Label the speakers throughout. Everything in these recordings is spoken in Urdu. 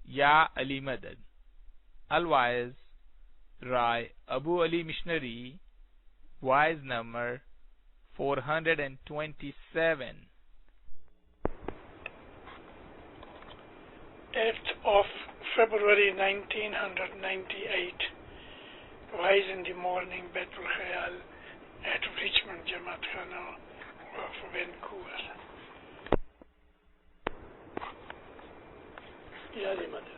Speaker 1: Ya Ali Madad. Otherwise, Rai Abu Ali Missionary, voice number 427.
Speaker 2: 8th of February 1998, Rise in the Morning, Baitul Khayal at Richmond Jamaat Khana of Vancouver. Ya Ali Madad.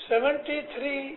Speaker 2: 73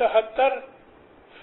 Speaker 2: 73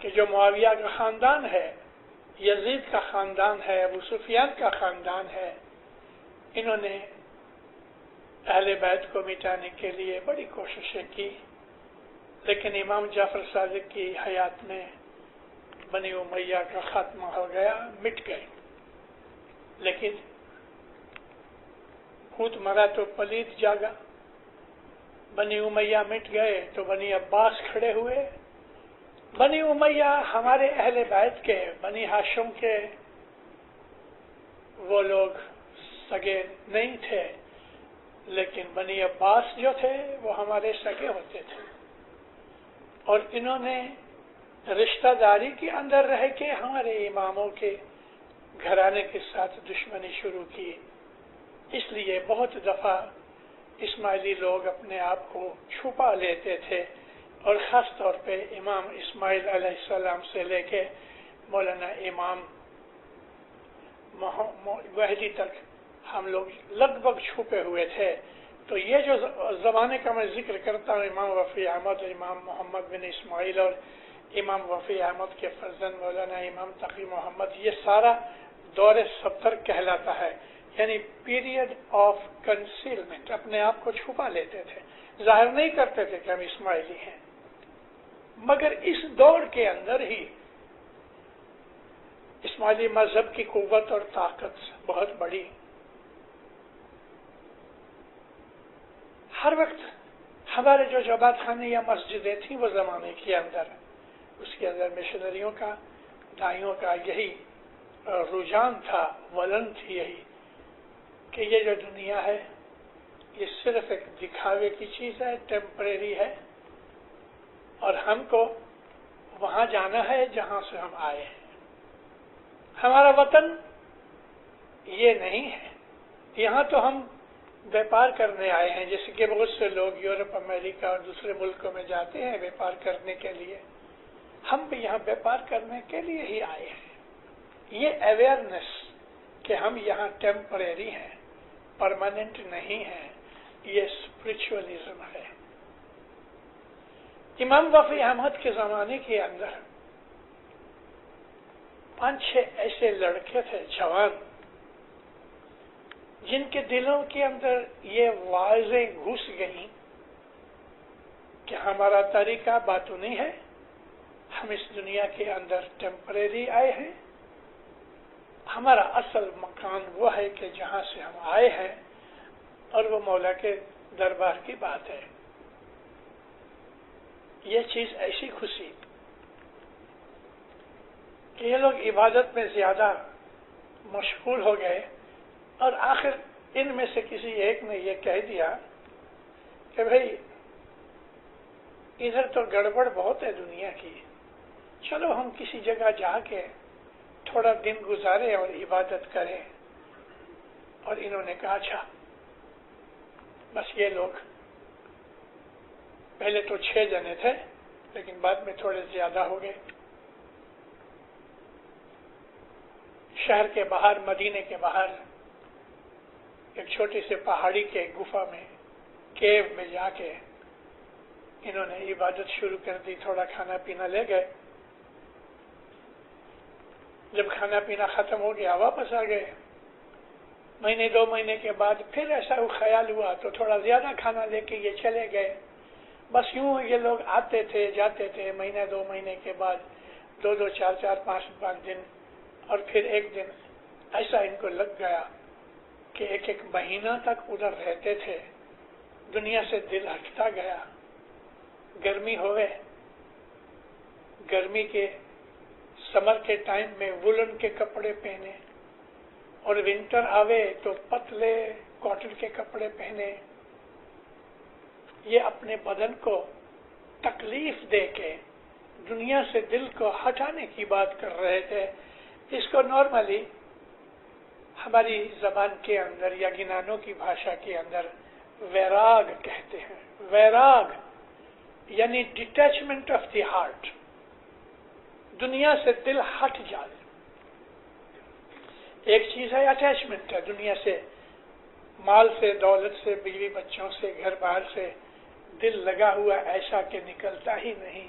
Speaker 2: کہ جو معاویہ کا خاندان ہے، یزید کا خاندان ہے، ابو سفیان کا خاندان ہے، انہوں نے اہل بیت کو مٹانے کے لیے بڑی کوششیں کی، لیکن امام جعفر صادق کی حیات میں بنی امیہ کا خاتمہ ہو گیا، مٹ گئے۔ لیکن بھوت مرا تو پلید جاگا، بنی امیہ مٹ گئے تو بنی عباس کھڑے ہوئے۔ بنی امیہ ہمارے اہل بیت کے، بنی ہاشم کے وہ لوگ سگے نہیں تھے، لیکن بنی عباس جو تھے وہ ہمارے سگے ہوتے تھے، اور انہوں نے رشتہ داری کے اندر رہ کے ہمارے اماموں کے گھرانے کے ساتھ دشمنی شروع کی۔ اس لیے بہت دفعہ اسماعیلی لوگ اپنے آپ کو چھپا لیتے تھے، اور خاص طور پہ امام اسماعیل علیہ السلام سے لے کے مولانا امام مہدی تک ہم لوگ لگ بھگ چھپے ہوئے تھے۔ تو یہ جو زمانے کا میں ذکر کرتا ہوں، امام وفی احمد، امام محمد بن اسماعیل اور امام وفی احمد کے فرزند مولانا امام تقی محمد، یہ سارا دور 70 کہلاتا ہے، یعنی پیریڈ آف کنسیلمنٹ۔ اپنے آپ کو چھپا لیتے تھے، ظاہر نہیں کرتے تھے کہ ہم اسماعیلی ہیں، مگر اس دور کے اندر ہی اسماعیلی مذہب کی قوت اور طاقت بہت بڑی۔ ہر وقت ہمارے جو جماعت خانے یا مسجدیں تھیں وہ زمانے کے اندر، اس کے اندر مشنریوں کا، دائیوں کا یہی رجحان تھا، ولن تھی یہی کہ یہ جو دنیا ہے یہ صرف ایک دکھاوے کی چیز ہے، ٹیمپریری ہے، اور ہم کو وہاں جانا ہے جہاں سے ہم آئے ہیں۔ ہمارا وطن یہ نہیں ہے، یہاں تو ہم بیپار کرنے آئے ہیں، جیسے کہ بہت سے لوگ یورپ، امریکہ اور دوسرے ملکوں میں جاتے ہیں بیپار کرنے کے لیے، ہم بھی یہاں بیپار کرنے کے لیے ہی آئے ہیں۔ یہ اویئرنیس کہ ہم یہاں ٹیمپریری ہیں، پرماننٹ نہیں ہیں، یہ اسپرچولیزم ہے۔ امام وفی احمد کے زمانے کے اندر 5-6 ایسے لڑکے تھے جوان، جن کے دلوں کے اندر یہ واضح گھس گئیں کہ ہمارا طریقہ باطنی ہے، ہم اس دنیا کے اندر ٹیمپریری آئے ہیں، ہمارا اصل مکان وہ ہے کہ جہاں سے ہم آئے ہیں، اور وہ مولا کے دربار کی بات ہے۔ یہ چیز ایسی خوشی کہ یہ لوگ عبادت میں زیادہ مشغول ہو گئے، اور آخر ان میں سے کسی ایک نے یہ کہہ دیا کہ بھئی ادھر تو گڑبڑ بہت ہے دنیا کی، چلو ہم کسی جگہ جا کے تھوڑا دن گزارے اور عبادت کریں۔ اور انہوں نے کہا اچھا، بس یہ لوگ پہلے تو 6 جنے تھے، لیکن بعد میں تھوڑے زیادہ ہو گئے۔ شہر کے باہر، مدینے کے باہر ایک چھوٹی سے پہاڑی کے گفا میں، کیو میں جا کے انہوں نے عبادت شروع کر دی، تھوڑا کھانا پینا لے گئے۔ جب کھانا پینا ختم ہو گیا واپس آ گئے۔ مہینے 2 مہینے کے بعد پھر ایسا خیال ہوا تو تھوڑا زیادہ کھانا لے کے یہ چلے گئے۔ بس یوں یہ لوگ آتے تھے جاتے تھے، مہینہ 2 مہینے کے بعد 2 4 5 دن، اور پھر ایک دن ایسا ان کو لگ گیا کہ ایک مہینہ تک ادھر رہتے تھے، دنیا سے دل ہٹتا گیا۔ گرمی ہوئے، گرمی کے سمر کے ٹائم میں وولن کے کپڑے پہنے، اور ونٹر آوے تو پتلے کاٹن کے کپڑے پہنے۔ یہ اپنے بدن کو تکلیف دے کے دنیا سے دل کو ہٹانے کی بات کر رہے تھے۔ اس کو نارملی ہماری زبان کے اندر یا گنانوں کی بھاشا کے اندر ویراگ کہتے ہیں۔ ویراگ یعنی ڈیٹیچمنٹ آف دی ہارٹ، دنیا سے دل ہٹ جائے۔ ایک چیز ہے اٹیچمنٹ ہے دنیا سے، مال سے، دولت سے، بیوی بچوں سے، گھر بار سے دل لگا ہوا ایسا کہ نکلتا ہی نہیں۔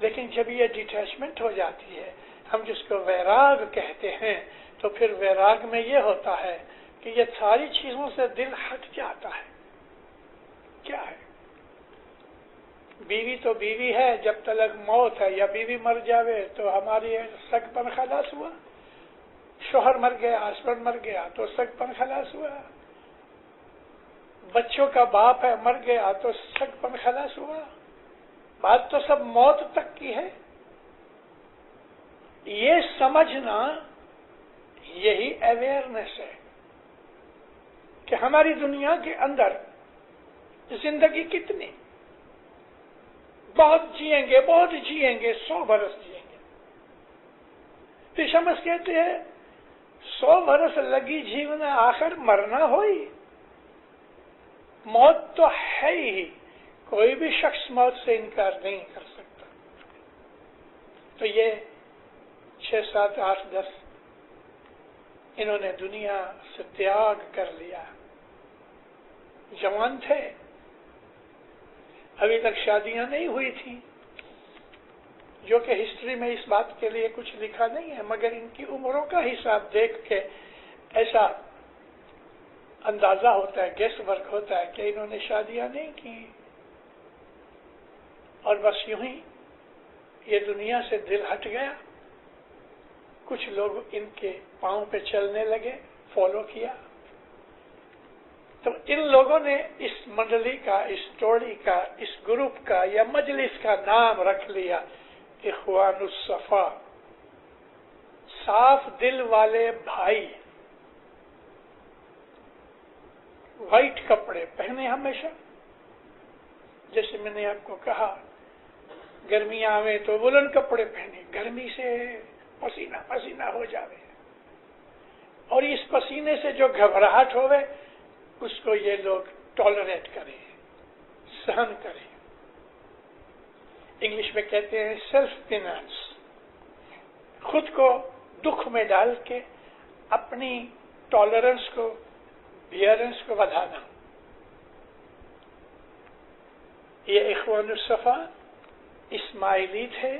Speaker 2: لیکن جب یہ ڈیٹیچمنٹ ہو جاتی ہے، ہم جس کو ویراگ کہتے ہیں، تو پھر ویراگ میں یہ ہوتا ہے کہ یہ ساری چیزوں سے دل ہٹ جاتا ہے. کیا ہے؟ بیوی تو بیوی ہے جب تلک موت ہے، یا بیوی مر جاوے تو ہماری سگ پن خلاص ہوا. شوہر مر گیا، ہسبینڈ مر گیا تو سگ پن خلاص ہوا. بچوں کا باپ ہے، مر گیا تو سگ پن خلاص ہوا. بات تو سب موت تک کی ہے. یہ سمجھنا یہی اویئرنیس ہے کہ ہماری دنیا کے اندر زندگی کتنی، بہت جئیں گے، بہت جئیں گے، 100 برس جئیں گے. تو شمس کہتے ہیں 100 برس لگی جیونا آخر مرنا ہوئی. موت تو ہے ہی، کوئی بھی شخص موت سے انکار نہیں کر سکتا. تو یہ 6، 7، 8، 10 انہوں نے دنیا سے تیاگ کر لیا. جوان تھے، ابھی تک شادیاں نہیں ہوئی تھیں، جو کہ ہسٹری میں اس بات کے لیے کچھ لکھا نہیں ہے، مگر ان کی عمروں کا حساب دیکھ کے ایسا اندازہ ہوتا ہے، گیس ورک ہوتا ہے کہ انہوں نے شادیاں نہیں کی، اور بس یوں ہی یہ دنیا سے دل ہٹ گیا. کچھ لوگ ان کے پاؤں پہ چلنے لگے، فالو کیا. تو ان لوگوں نے اس منڈلی کا، اس ٹولی کا، اس گروپ کا یا مجلس کا نام رکھ لیا اخوان الصفا، صاف دل والے بھائی. وائٹ کپڑے پہنے ہمیشہ، جیسے میں نے آپ کو کہا گرمیاں آوے تو وولن کپڑے پہنے، گرمی سے پسینہ پسینہ ہو جاوے، اور اس پسینے سے جو گھبراہٹ ہوئے اس کو یہ لوگ ٹالریٹ کریں، سہن کریں. انگلش میں کہتے ہیں سیلف فینانس، خود کو دکھ میں ڈال کے اپنی ٹالرنس کو، بیئرنس کو بڑھانا. یہ اخوان الصفا اسماعیلی تھے،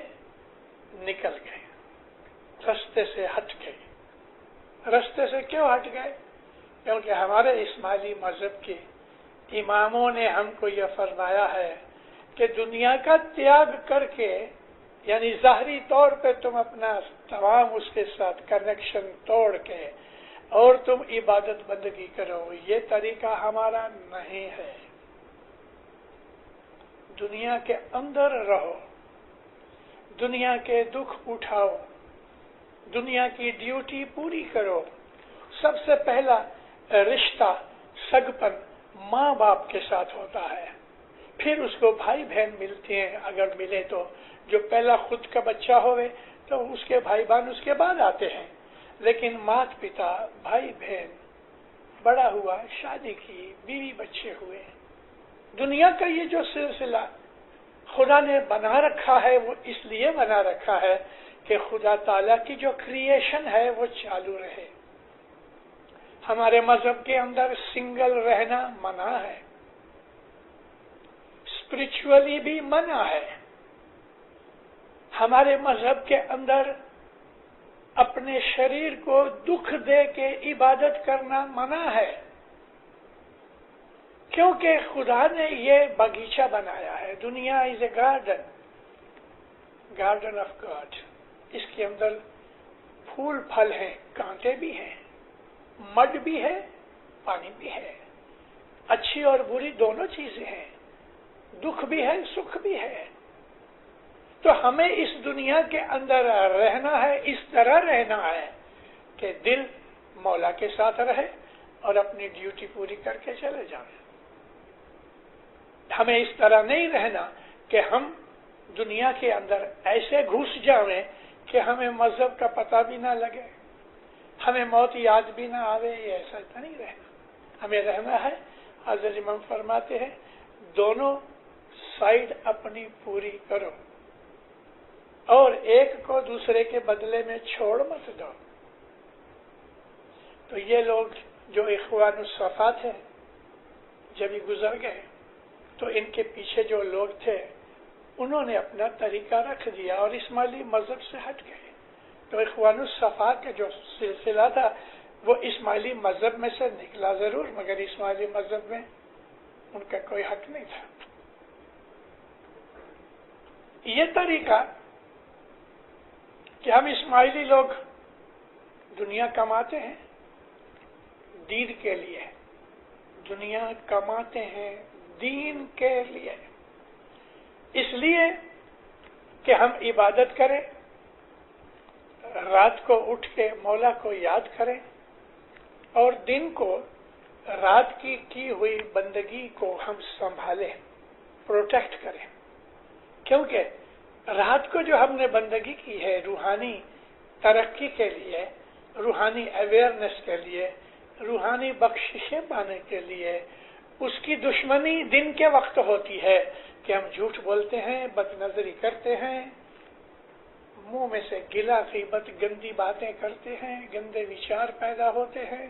Speaker 2: نکل گئے، رستے سے ہٹ گئے. رستے سے کیوں ہٹ گئے؟ کیونکہ ہمارے اسماعیلی مذہب کے اماموں نے ہم کو یہ فرمایا ہے کہ دنیا کا تیاگ کر کے، یعنی ظاہری طور پہ تم اپنا تمام اس کے ساتھ کنیکشن توڑ کے اور تم عبادت بندگی کرو، یہ طریقہ ہمارا نہیں ہے. دنیا کے اندر رہو، دنیا کے دکھ اٹھاؤ، دنیا کی ڈیوٹی پوری کرو. سب سے پہلا رشتہ سگپن ماں باپ کے ساتھ ہوتا ہے، پھر اس کو بھائی بہن ملتے ہیں اگر ملے تو. جو پہلا خود کا بچہ ہوئے تو اس کے بھائی بہن اس کے بعد آتے ہیں، لیکن مات پتا، بھائی بہن، بڑا ہوا، شادی کی، بیوی بچے ہوئے، دنیا کا یہ جو سلسلہ خدا نے بنا رکھا ہے وہ اس لیے بنا رکھا ہے کہ خدا تعالیٰ کی جو کریشن ہے وہ چالو رہے. ہمارے مذہب کے اندر سنگل رہنا منع ہے، اسپرچولی بھی منع ہے. ہمارے مذہب کے اندر اپنے شریر کو دکھ دے کے عبادت کرنا منع ہے، کیونکہ خدا نے یہ باغیچہ بنایا ہے. دنیا از a garden, garden of God. اس کے اندر پھول پھل ہیں، کانٹے بھی ہیں، مڈ بھی ہے، پانی بھی ہے، اچھی اور بری دونوں چیزیں ہیں، دکھ بھی ہے، سکھ بھی ہے. تو ہمیں اس دنیا کے اندر رہنا ہے، اس طرح رہنا ہے کہ دل مولا کے ساتھ رہے اور اپنی ڈیوٹی پوری کر کے چلے جائیں. ہمیں اس طرح نہیں رہنا کہ ہم دنیا کے اندر ایسے گھس جائیں کہ ہمیں مذہب کا پتہ بھی نہ لگے، ہمیں موت یاد بھی نہ آوے. یہ ایسا نہیں رہنا. ہمیں رہنا ہے، حضرت امام فرماتے ہیں، دونوں سائڈ اپنی پوری کرو اور ایک کو دوسرے کے بدلے میں چھوڑ مت دو. تو یہ لوگ جو اخوان الصفا تھے جب یہ گزر گئے تو ان کے پیچھے جو لوگ تھے انہوں نے اپنا طریقہ رکھ دیا اور اسماعیلی مذہب سے ہٹ گئے. تو اخوان الصفا کا جو سلسلہ تھا وہ اسماعیلی مذہب میں سے نکلا ضرور، مگر اسماعیلی مذہب میں ان کا کوئی حق نہیں تھا. یہ طریقہ کہ ہم اسماعیلی لوگ دنیا کماتے ہیں دین کے لیے، دنیا کماتے ہیں دین کے لیے، اس لیے کہ ہم عبادت کریں، رات کو اٹھ کے مولا کو یاد کریں اور دن کو رات کی ہوئی بندگی کو ہم سنبھالیں، پروٹیکٹ کریں. کیونکہ رات کو جو ہم نے بندگی کی ہے روحانی ترقی کے لیے، روحانی اویئرنیس کے لیے، روحانی بخششیں پانے کے لیے، اس کی دشمنی دن کے وقت ہوتی ہے کہ ہم جھوٹ بولتے ہیں، بد نظری کرتے ہیں، منہ میں سے گلا غیبت گندی باتیں کرتے ہیں، گندے وچار پیدا ہوتے ہیں،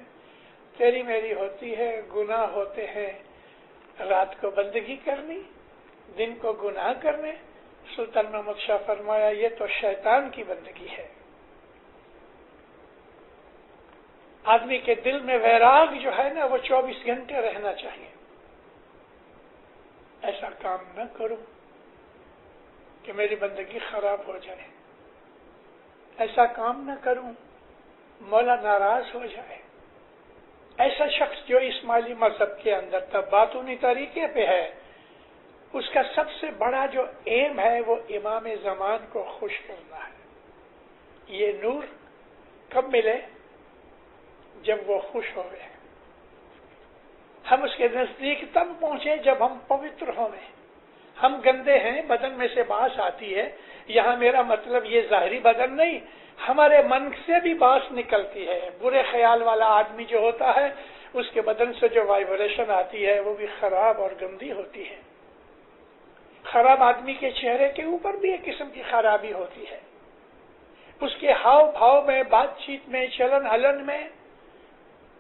Speaker 2: تیری میری ہوتی ہے، گناہ ہوتے ہیں. رات کو بندگی کرنی، دن کو گناہ کرنے. سلطان محمد شاہ فرمایا یہ تو شیطان کی بندگی ہے. آدمی کے دل میں ویراگ جو ہے نا وہ 24 گھنٹے رہنا چاہیے. ایسا کام نہ کروں کہ میری بندگی خراب ہو جائے، ایسا کام نہ کروں مولا ناراض ہو جائے. ایسا شخص جو اسماعیلی مذہب کے اندر تھا، باطنی طریقے پہ ہے، اس کا سب سے بڑا جو ایم ہے وہ امام زمان کو خوش کرنا ہے. یہ نور کب ملے؟ جب وہ خوش ہوئے. ہم اس کے نزدیک تب پہنچے جب ہم پوتر ہوئے. ہم گندے ہیں، بدن میں سے باس آتی ہے. یہاں میرا مطلب یہ ظاہری بدن نہیں، ہمارے من سے بھی باس نکلتی ہے. برے خیال والا آدمی جو ہوتا ہے اس کے بدن سے جو وائبریشن آتی ہے وہ بھی خراب اور گندی ہوتی ہے. خراب آدمی کے چہرے کے اوپر بھی ایک قسم کی خرابی ہوتی ہے. اس کے ہاؤ بھاؤ میں، بات چیت میں، چلن ہلن میں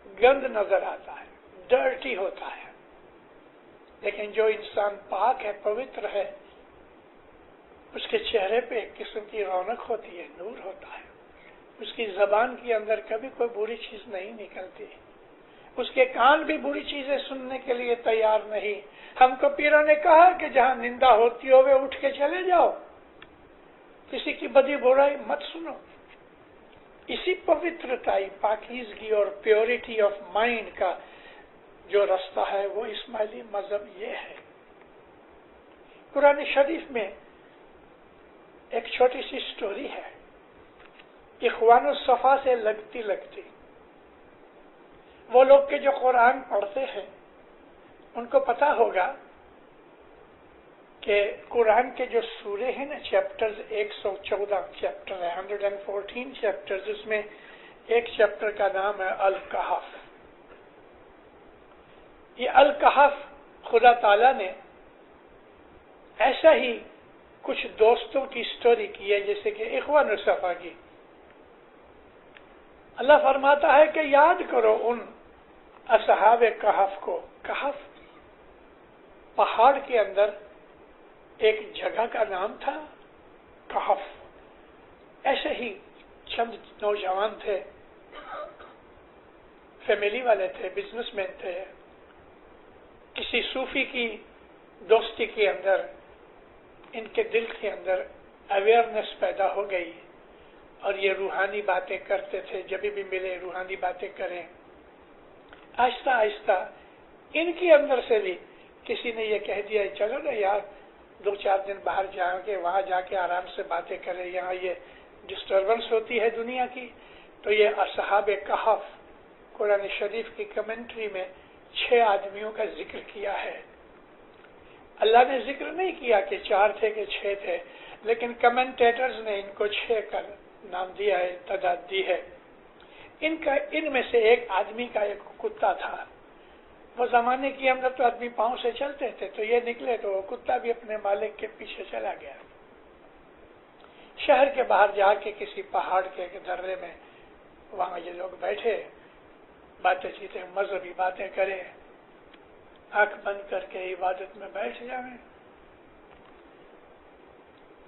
Speaker 2: گند نظر آتا ہے، ڈرٹی ہوتا ہے. لیکن جو انسان پاک ہے، پوتر ہے، اس کے چہرے پہ ایک قسم کی رونق ہوتی ہے، نور ہوتا ہے. اس کی زبان کے اندر کبھی کوئی بری چیز نہیں نکلتی. اس کے کان بھی بری چیزیں سننے کے لیے تیار نہیں. ہم کو پیروں نے کہا کہ جہاں نندا ہوتی ہوئے اٹھ کے چلے جاؤ، کسی کی بدی برائی مت سنو. اسی پوترتائی، پاکیزگی اور پیورٹی آف مائنڈ کا جو رستہ ہے وہ اسماعیلی مذہب یہ ہے. قرآن شریف میں ایک چھوٹی سی سٹوری ہے، اخوان الصفا سے لگتی لگتی. وہ لوگ کے جو قرآن پڑھتے ہیں ان کو پتا ہوگا کہ قرآن کے جو سورے ہیں نا، چیپٹرز 114 چیپٹر ہے، 114 چیپٹرز. اس میں ایک چیپٹر کا نام ہے الکہف. یہ الکہف خدا تعالیٰ نے ایسا ہی کچھ دوستوں کی سٹوری کی ہے جیسے کہ اخوان الصفا کی. اللہ فرماتا ہے کہ یاد کرو ان اصحاب کہف کو. کہف پہاڑ کے اندر ایک جگہ کا نام تھا کہف. ایسے ہی چند نوجوان تھے، فیملی والے تھے، بزنس مین تھے. کسی صوفی کی دوستی کے اندر ان کے دل کے اندر اویئرنیس پیدا ہو گئی اور یہ روحانی باتیں کرتے تھے. جب بھی ملے روحانی باتیں کریں. آہستہ آہستہ ان کے اندر سے بھی کسی نے یہ کہہ دیا چلو نا یار 2-4 دن باہر جا کے وہاں جا کے آرام سے باتیں کریں، یہاں یہ ڈسٹربنس ہوتی ہے دنیا کی. تو یہ اصحاب کہف قرآن شریف کی کمنٹری میں 6 آدمیوں کا ذکر کیا ہے. اللہ نے ذکر نہیں کیا کہ 4 تھے کہ 6 تھے، لیکن کمنٹیٹرز نے ان کو 6 کا نام دیا ہے، تعداد دی ہے. ان میں سے ایک آدمی کا ایک کتا تھا. وہ زمانے کے اندر تو آدمی پاؤں سے چلتے تھے، تو یہ نکلے تو وہ کتا بھی اپنے مالک کے پیچھے چلا گیا. شہر کے باہر جا کے کسی پہاڑ کے درے میں وہاں یہ لوگ بیٹھے، باتیں چیتیں مذہبی باتیں کرے، آنکھ بند کر کے عبادت میں بیٹھ جائیں.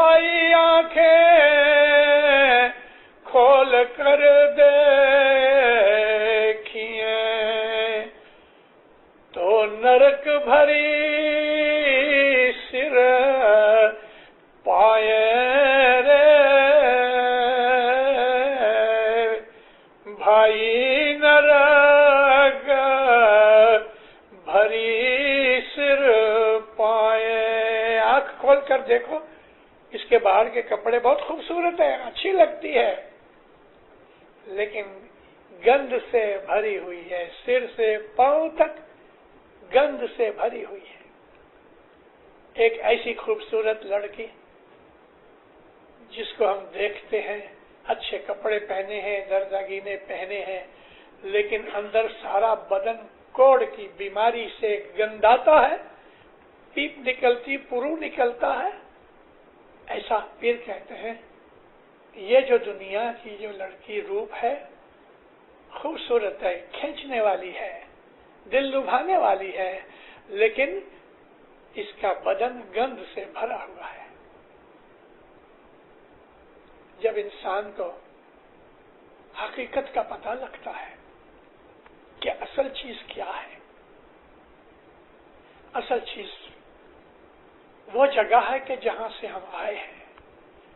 Speaker 2: بھائی آنکھیں کھول کر دیکھیے تو نرک بھری سر پائے رے بھائی نرک بھری سر پائے. آنکھ کھول کر دیکھو، اس کے باہر کے کپڑے بہت خوبصورت ہیں، اچھی لگتی ہے، لیکن گند سے بھری ہوئی ہے، سر سے پاؤں تک گند سے بھری ہوئی ہے. ایک ایسی خوبصورت لڑکی جس کو ہم دیکھتے ہیں اچھے کپڑے پہنے ہیں، زرزگینے پہنے ہیں، لیکن اندر سارا بدن کوڑ کی بیماری سے گنداتا ہے، پیپ نکلتی، پرو نکلتا ہے. ایسا پیر کہتے ہیں یہ جو دنیا کی جو لڑکی روپ ہے خوبصورت ہے، کھینچنے والی ہے، دل لبھانے والی ہے، لیکن اس کا بدن گند سے بھرا ہوا ہے. جب انسان کو حقیقت کا پتہ لگتا ہے کہ اصل چیز کیا ہے، اصل چیز وہ جگہ ہے کہ جہاں سے ہم آئے ہیں.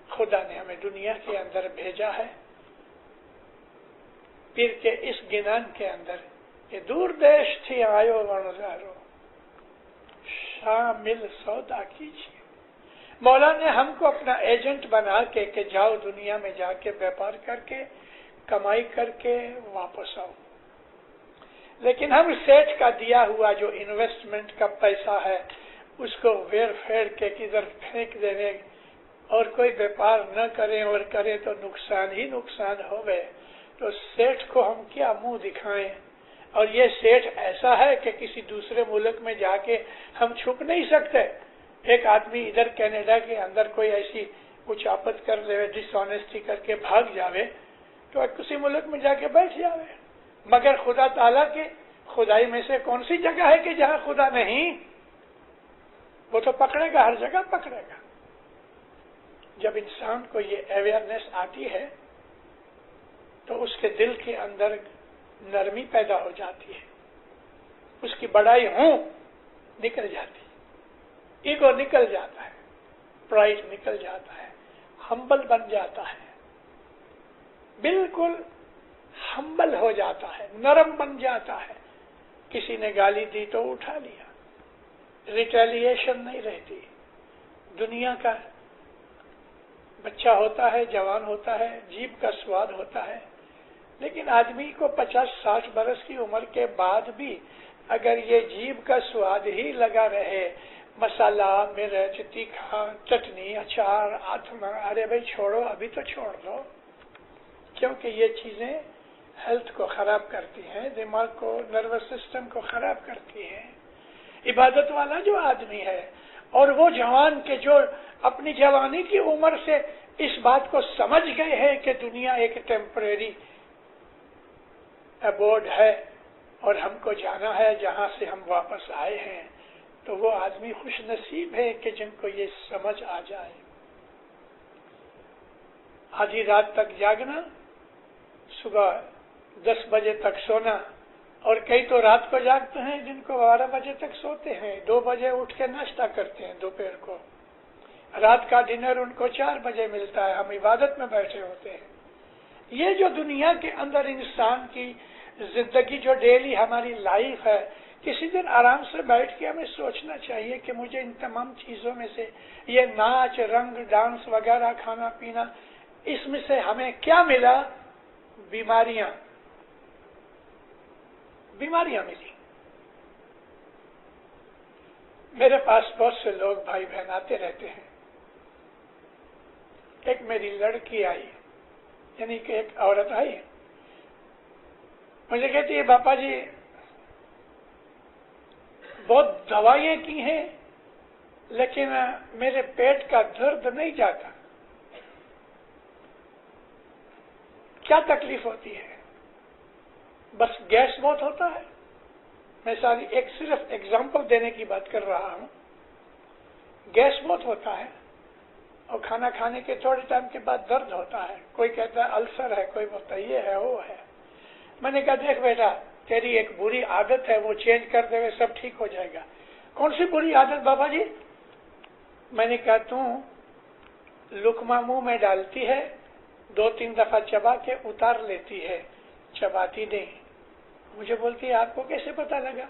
Speaker 2: خدا نے ہمیں دنیا کے اندر بھیجا ہے. پیر کے اس گنان کے اندر کہ دور دیش تھی آیو ونزارو شامل سودا کیجیے. مولا نے ہم کو اپنا ایجنٹ بنا کے کہ جاؤ دنیا میں جا کے بیپار کر کے کمائی کر کے واپس آؤ. لیکن ہم سیٹھ کا دیا ہوا جو انویسٹمنٹ کا پیسہ ہے اس کو ویر پھیر کے کدھر پھینک دینے اور کوئی بیپار نہ کریں، اور کریں تو نقصان ہی نقصان ہوئے، تو سیٹھ کو ہم کیا منہ دکھائیں. اور یہ سیٹھ ایسا ہے کہ کسی دوسرے ملک میں جا کے ہم چھپ نہیں سکتے. ایک آدمی ادھر کینیڈا کے اندر کوئی ایسی اچاپت کر لے، ڈس آنیسٹی کر کے بھاگ جاوے تو کسی ملک میں جا کے بیٹھ جاوے. مگر خدا تعالیٰ کے خدائی میں سے کون سی جگہ ہے کہ جہاں خدا نہیں؟ وہ تو پکڑے گا، ہر جگہ پکڑے گا. جب انسان کو یہ اویئرنیس آتی ہے تو اس کے دل کے اندر نرمی پیدا ہو جاتی ہے، اس کی بڑائی نکل جاتی، ایگو نکل جاتا ہے، پرائڈ نکل جاتا ہے، ہمبل بن جاتا ہے، بالکل ہمبل ہو جاتا ہے، نرم بن جاتا ہے. کسی نے گالی دی تو اٹھا لیا، ریٹیلیشن نہیں رہتی. دنیا کا بچہ ہوتا ہے، جوان ہوتا ہے، جیب کا سواد ہوتا ہے، لیکن آدمی کو 50-60 برس کی عمر کے بعد بھی اگر یہ جیب کا سواد ہی لگا رہے، مسالہ، مرچ، تیکھا، چٹنی، اچار، آتما، ارے بھائی چھوڑو، ابھی تو چھوڑ دو، کیونکہ یہ چیزیں ہیلتھ کو خراب کرتی ہیں، دماغ کو، نروس سسٹم کو خراب کرتی ہیں. عبادت والا جو آدمی ہے اور وہ جوان کے جو اپنی جوانی کی عمر سے اس بات کو سمجھ گئے ہیں کہ دنیا ایک ٹیمپریری ابورڈ ہے اور ہم کو جانا ہے جہاں سے ہم واپس آئے ہیں، تو وہ آدمی خوش نصیب ہے کہ جن کو یہ سمجھ آ جائے. آدھی رات تک جاگنا، صبح 10 بجے تک سونا، اور کئی تو رات کو جاگتے ہیں جن کو 12 بجے تک سوتے ہیں، 2 بجے اٹھ کے ناشتہ کرتے ہیں دوپہر کو، رات کا ڈنر ان کو 4 بجے ملتا ہے، ہم عبادت میں بیٹھے ہوتے ہیں. یہ جو دنیا کے اندر انسان کی زندگی جو ڈیلی ہماری لائف ہے، کسی دن آرام سے بیٹھ کے ہمیں سوچنا چاہیے کہ مجھے ان تمام چیزوں میں سے یہ ناچ، رنگ، ڈانس وغیرہ، کھانا پینا، اس میں سے ہمیں کیا ملا؟ بیماریاں ملی. میرے پاس بہت سے لوگ بھائی بہن آتے رہتے ہیں. ایک میری لڑکی آئی، یعنی کہ ایک عورت آئی، مجھے کہتی ہے باپا جی بہت دوائیں کی ہیں لیکن میرے پیٹ کا درد نہیں جاتا، کیا تکلیف ہوتی ہے؟ بس گیس بہت ہوتا ہے. میں ساری ایک صرف ایگزامپل دینے کی بات کر رہا ہوں. گیس بہت ہوتا ہے اور کھانا کھانے کے تھوڑے ٹائم کے بعد درد ہوتا ہے، کوئی کہتا ہے السر ہے، کوئی بولتا ہے یہ ہے وہ ہے۔ میں نے کہا دیکھ بیٹا، تیری ایک بری عادت ہے، وہ چینج کر دے سب ٹھیک ہو جائے گا۔ کون سی بری عادت بابا جی؟ میں نے کہا تو لقمہ منہ میں ڈالتی ہے، 2-3 دفعہ چبا کے اتار لیتی ہے، چباتی نہیں۔ مجھے بولتی ہے آپ کو کیسے پتا لگا؟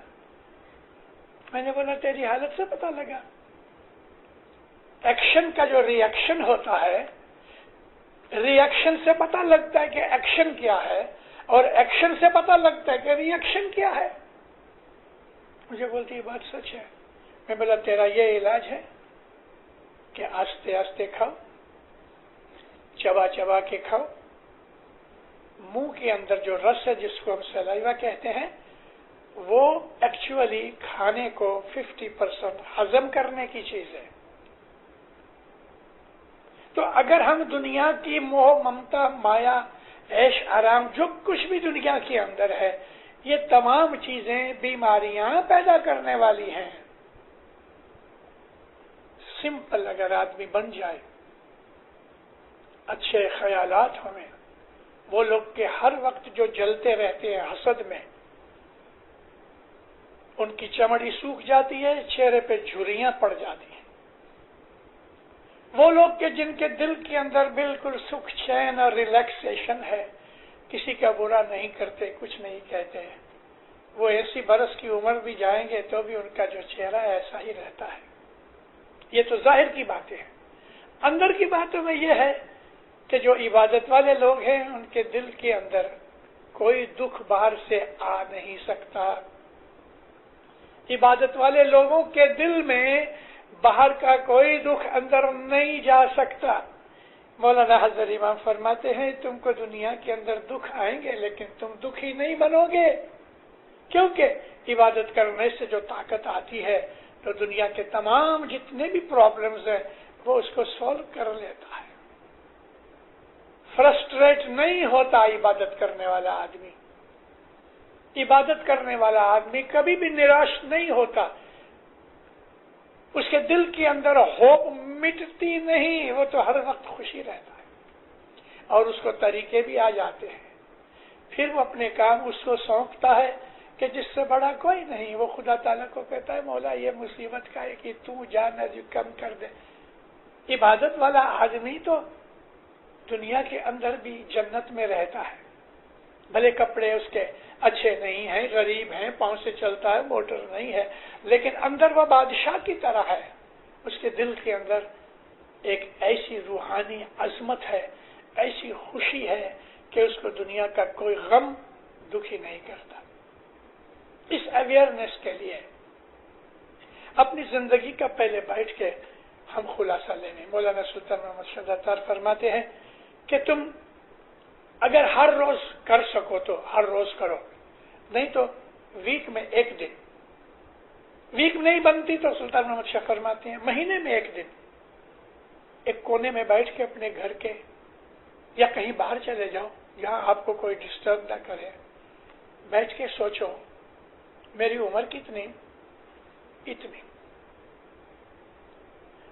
Speaker 2: میں نے بولا تیری حالت سے پتا لگا۔ ایکشن کا جو ری ایکشن ہوتا ہے، ری ایکشن سے پتا لگتا ہے کہ ایکشن کیا ہے، اور ایکشن سے پتا لگتا ہے کہ ری ایکشن کیا ہے۔ مجھے بولتی ہے بات سچ ہے۔ میں بولا تیرا یہ علاج ہے کہ آہستہ آہستہ کھاؤ، چبا چبا کے کھاؤ، منہ کے اندر جو رس ہے جس کو ہم سلائیوا کہتے ہیں، وہ ایکچولی کھانے کو 50% ہضم کرنے کی چیز ہے۔ تو اگر ہم دنیا کی موہ ممتا مایا عیش آرام جو کچھ بھی دنیا کے اندر ہے، یہ تمام چیزیں بیماریاں پیدا کرنے والی ہیں۔ سمپل اگر آدمی بن جائے، اچھے خیالات ہمیں، وہ لوگ کہ ہر وقت جو جلتے رہتے ہیں حسد میں، ان کی چمڑی سوکھ جاتی ہے، چہرے پہ جھریاں پڑ جاتی ہیں۔ وہ لوگ کہ جن کے دل کے اندر بالکل سکھ چین اور ریلیکسیشن ہے، کسی کا برا نہیں کرتے، کچھ نہیں کہتے ہیں، وہ 80 برس کی عمر بھی جائیں گے تو بھی ان کا جو چہرہ ہے ایسا ہی رہتا ہے۔ یہ تو ظاہر کی باتیں ہیں۔ اندر کی باتوں میں یہ ہے کہ جو عبادت والے لوگ ہیں ان کے دل کے اندر کوئی دکھ باہر سے آ نہیں سکتا۔ عبادت والے لوگوں کے دل میں باہر کا کوئی دکھ اندر نہیں جا سکتا۔ مولانا حضرت امام فرماتے ہیں تم کو دنیا کے اندر دکھ آئیں گے لیکن تم دکھی نہیں بنو گے، کیونکہ عبادت کرنے سے جو طاقت آتی ہے تو دنیا کے تمام جتنے بھی پرابلمز ہیں وہ اس کو سولو کر لیتا ہے۔ فرسٹریٹ نہیں ہوتا عبادت کرنے والا آدمی۔ عبادت کرنے والا آدمی کبھی بھی نراش نہیں ہوتا، اس کے دل کے اندر ہوپ مٹتی نہیں، وہ تو ہر وقت خوشی رہتا ہے، اور اس کو طریقے بھی آ جاتے ہیں۔ پھر وہ اپنے کام اس کو سونپتا ہے کہ جس سے بڑا کوئی نہیں۔ وہ خدا تعالیٰ کو کہتا ہے مولا یہ مصیبت کا ہے کہ تو جانا جو کم کر دے۔ عبادت والا آدمی تو دنیا کے اندر بھی جنت میں رہتا ہے، بھلے کپڑے اس کے اچھے نہیں ہیں، غریب ہیں، پاؤں سے چلتا ہے، موٹر نہیں ہے، لیکن اندر وہ بادشاہ کی طرح ہے۔ اس کے دل کے اندر ایک ایسی روحانی عظمت ہے، ایسی خوشی ہے کہ اس کو دنیا کا کوئی غم دکھی نہیں کرتا۔ اس اویئرنیس کے لیے اپنی زندگی کا پہلے بیٹھ کے ہم خلاصہ لیں گے۔ مولانا سلطان محمد شہزاد اتار فرماتے ہیں کہ تم اگر ہر روز کر سکو تو ہر روز کرو، نہیں تو ویک میں ایک دن، ویک نہیں بنتی تو سلطان محمد شاہ فرماتے ہیں مہینے میں ایک دن ایک کونے میں بیٹھ کے اپنے گھر کے یا کہیں باہر چلے جاؤ جہاں آپ کو کوئی ڈسٹرب نہ کرے، بیٹھ کے سوچو میری عمر کتنی، اتنی،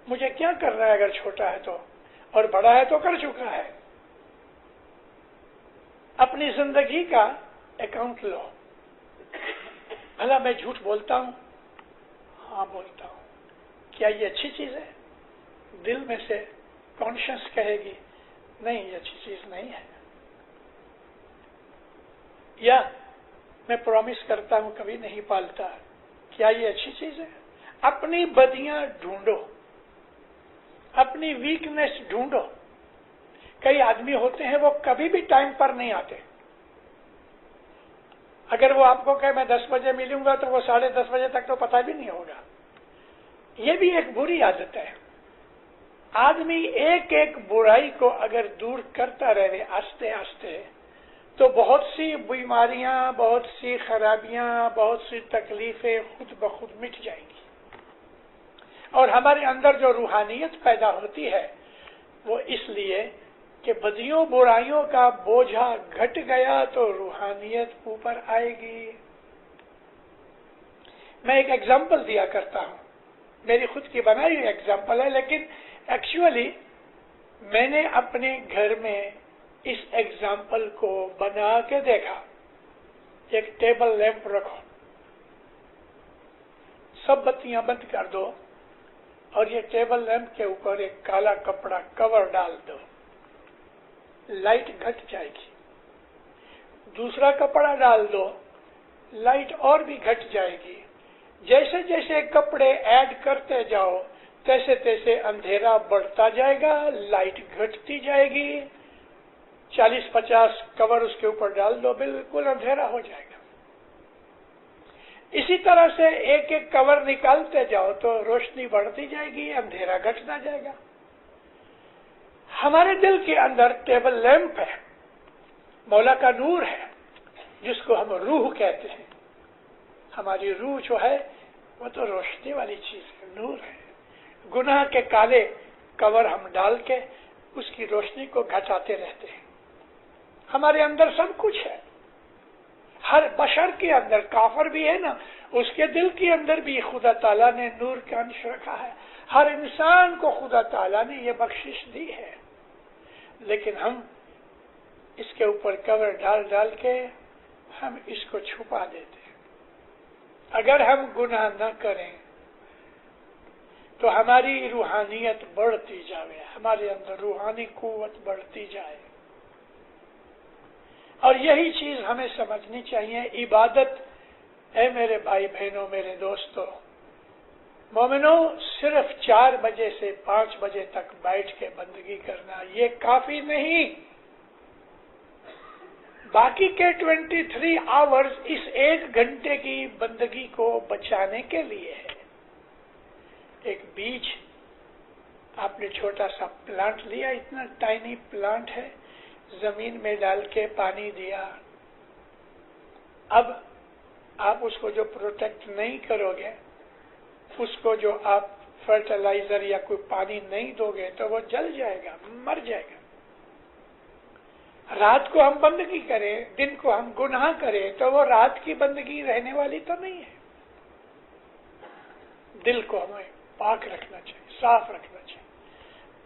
Speaker 2: مجھے کیا کرنا ہے، اگر چھوٹا ہے تو، اور بڑا ہے تو کر چکا ہے۔ اپنی زندگی کا اکاؤنٹ لو۔ بھلا میں جھوٹ بولتا ہوں؟ ہاں بولتا ہوں۔ کیا یہ اچھی چیز ہے؟ دل میں سے کانشنس کہے گی نہیں یہ اچھی چیز نہیں ہے۔ یا میں پرومس کرتا ہوں کبھی نہیں پالتا، کیا یہ اچھی چیز ہے؟ اپنی بدیاں ڈھونڈو، اپنی ویکنیس ڈھونڈو۔ کئی آدمی ہوتے ہیں وہ کبھی بھی ٹائم پر نہیں آتے۔ اگر وہ آپ کو کہے میں 10 بجے ملوں گا تو وہ 10:30 بجے تک تو پتہ بھی نہیں ہوگا۔ یہ بھی ایک بری عادت ہے۔ آدمی ایک ایک برائی کو اگر دور کرتا رہے آہستہ آہستہ تو بہت سی بیماریاں، بہت سی خرابیاں، بہت سی تکلیفیں خود بخود مٹ جائیں گی، اور ہمارے اندر جو روحانیت پیدا ہوتی ہے وہ اس لیے کہ بدیوں برائیوں کا بوجھا گھٹ گیا تو روحانیت اوپر آئے گی۔ میں ایک ایگزامپل دیا کرتا ہوں، میری خود کی بنائی ہوئی ایگزامپل ہے، لیکن ایکچولی میں نے اپنے گھر میں اس ایگزامپل کو بنا کے دیکھا. ایک ٹیبل لیمپ رکھو، سب بتیاں بند کر دو اور یہ ٹیبل لیمپ کے اوپر ایک کالا کپڑا کور ڈال دو، لائٹ گھٹ جائے گی. دوسرا کپڑا ڈال دو، لائٹ اور بھی گھٹ جائے گی. جیسے جیسے کپڑے ایڈ کرتے جاؤ تیسے تیسے اندھیرا بڑھتا جائے گا، لائٹ گھٹتی جائے گی. 40-50 کور اس کے اوپر ڈال دو، بالکل اندھیرا ہو جائے گا. اسی طرح سے ایک ایک کور نکالتے جاؤ تو روشنی بڑھتی جائے گی، اندھیرا گھٹتا جائے گا. ہمارے دل کے اندر ٹیبل لیمپ ہے، مولا کا نور ہے، جس کو ہم روح کہتے ہیں. ہماری روح جو ہے وہ تو روشنی والی چیز ہے، نور ہے. گناہ کے کالے کور ہم ڈال کے اس کی روشنی کو گھٹاتے رہتے ہیں. ہمارے اندر سب کچھ ہے. ہر بشر کے اندر، کافر بھی ہے نا، اس کے دل کے اندر بھی خدا تعالیٰ نے نور کا انش رکھا ہے. ہر انسان کو خدا تعالیٰ نے یہ بخشش دی ہے، لیکن ہم اس کے اوپر کور ڈال ڈال کے ہم اس کو چھپا دیتے ہیں. اگر ہم گناہ نہ کریں تو ہماری روحانیت بڑھتی جائے، ہمارے اندر روحانی قوت بڑھتی جائے. اور یہی چیز ہمیں سمجھنی چاہیے. عبادت، اے میرے بھائی بہنوں، میرے دوستوں، مومنوں، صرف 4 بجے سے 5 بجے تک بیٹھ کے بندگی کرنا یہ کافی نہیں. باقی کے 23 آورز اس 1 گھنٹے کی بندگی کو بچانے کے لیے ہے. ایک بیج، آپ نے چھوٹا سا پلانٹ لیا، اتنا ٹائنی پلانٹ ہے، زمین میں ڈال کے پانی دیا. اب آپ اس کو جو پروٹیکٹ نہیں کرو گے، اس کو جو آپ فرٹیلائزر یا کوئی پانی نہیں دو گے تو وہ جل جائے گا، مر جائے گا. رات کو ہم بندگی کریں، دن کو ہم گناہ کریں تو وہ رات کی بندگی رہنے والی تو نہیں ہے. دل کو ہمیں پاک رکھنا چاہیے، صاف رکھنا چاہیے.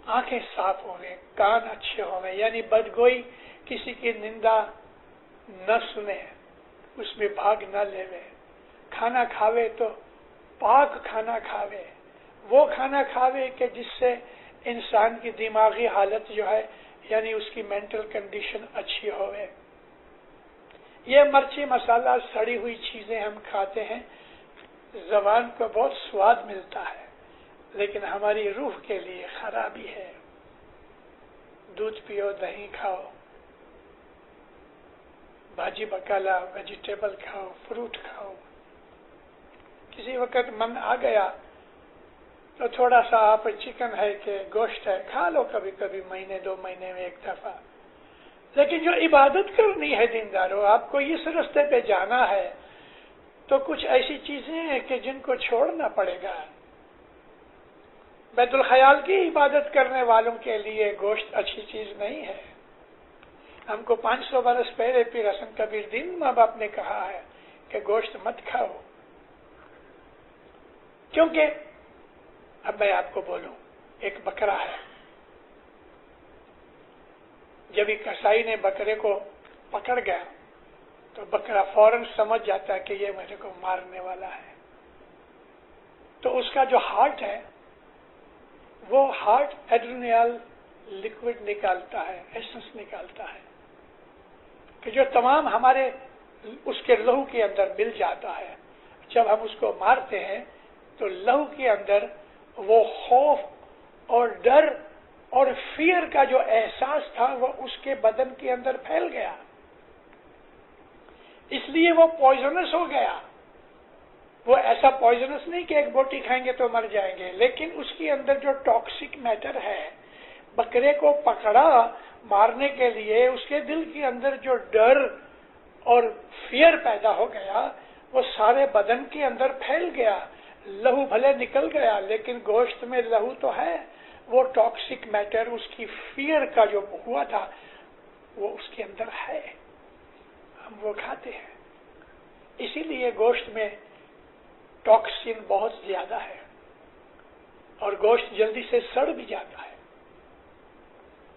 Speaker 2: آنکھیں صاف ہوئے، کان اچھے ہوئے، یعنی بدگوئی، کسی کی نندا نہ سنے، اس میں بھاگ نہ لے. کھانا کھاوے تو پاک کھانا کھاوے، وہ کھانا کھاوے کہ جس سے انسان کی دماغی حالت جو ہے، یعنی اس کی مینٹل کنڈیشن اچھی ہوئے. یہ مرچی مسالہ سڑی ہوئی چیزیں ہم کھاتے ہیں، زبان کو بہت سواد ملتا ہے لیکن ہماری روح کے لیے خرابی ہے. دودھ پیو، دہی کھاؤ، بھاجی بکالا، ویجیٹیبل کھاؤ، فروٹ کھاؤ. کسی وقت من آ گیا تو تھوڑا سا آپ چکن ہے کہ گوشت ہے کھا لو، کبھی کبھی مہینے 2 مہینے میں 1 دفعہ. لیکن جو عبادت کرنی ہے دینداروں، آپ کو اس رستے پہ جانا ہے تو کچھ ایسی چیزیں ہیں کہ جن کو چھوڑنا پڑے گا. بیت الخیال کی عبادت کرنے والوں کے لیے گوشت اچھی چیز نہیں ہے. ہم کو 500 برس پہلے پیر حسن کبیر دین ماں باپ نے کہا ہے کہ گوشت مت کھاؤ. کیونکہ اب میں آپ کو بولوں، ایک بکرا ہے، جب ایک کسائی نے بکرے کو پکڑ گیا تو بکرا فوراً سمجھ جاتا ہے کہ یہ میرے کو مارنے والا ہے. تو اس کا جو ہارٹ ہے، وہ ہارٹ ایڈرینل لکوڈ نکالتا ہے، ایسنس نکالتا ہے کہ جو تمام ہمارے اس کے لہو کے اندر مل جاتا ہے. جب ہم اس کو مارتے ہیں تو لہو کے اندر وہ خوف اور ڈر اور فیئر کا جو احساس تھا وہ اس کے بدن کے اندر پھیل گیا، اس لیے وہ پوائزنس ہو گیا. وہ ایسا پوائزنس نہیں کہ ایک بوٹی کھائیں گے تو مر جائیں گے، لیکن اس کے اندر جو ٹاکسک میٹر ہے، بکرے کو پکڑا مارنے کے لیے، اس کے دل کے اندر جو ڈر اور فیئر پیدا ہو گیا وہ سارے بدن کے اندر پھیل گیا. لہو بھلے نکل گیا لیکن گوشت میں لہو تو ہے، وہ ٹاکسک میٹر، اس کی فیئر کا جو ہوا تھا وہ اس کے اندر ہے، ہم وہ کھاتے ہیں. اسی لیے گوشت میں ٹاکسین بہت زیادہ ہے اور گوشت جلدی سے سڑ بھی جاتا ہے.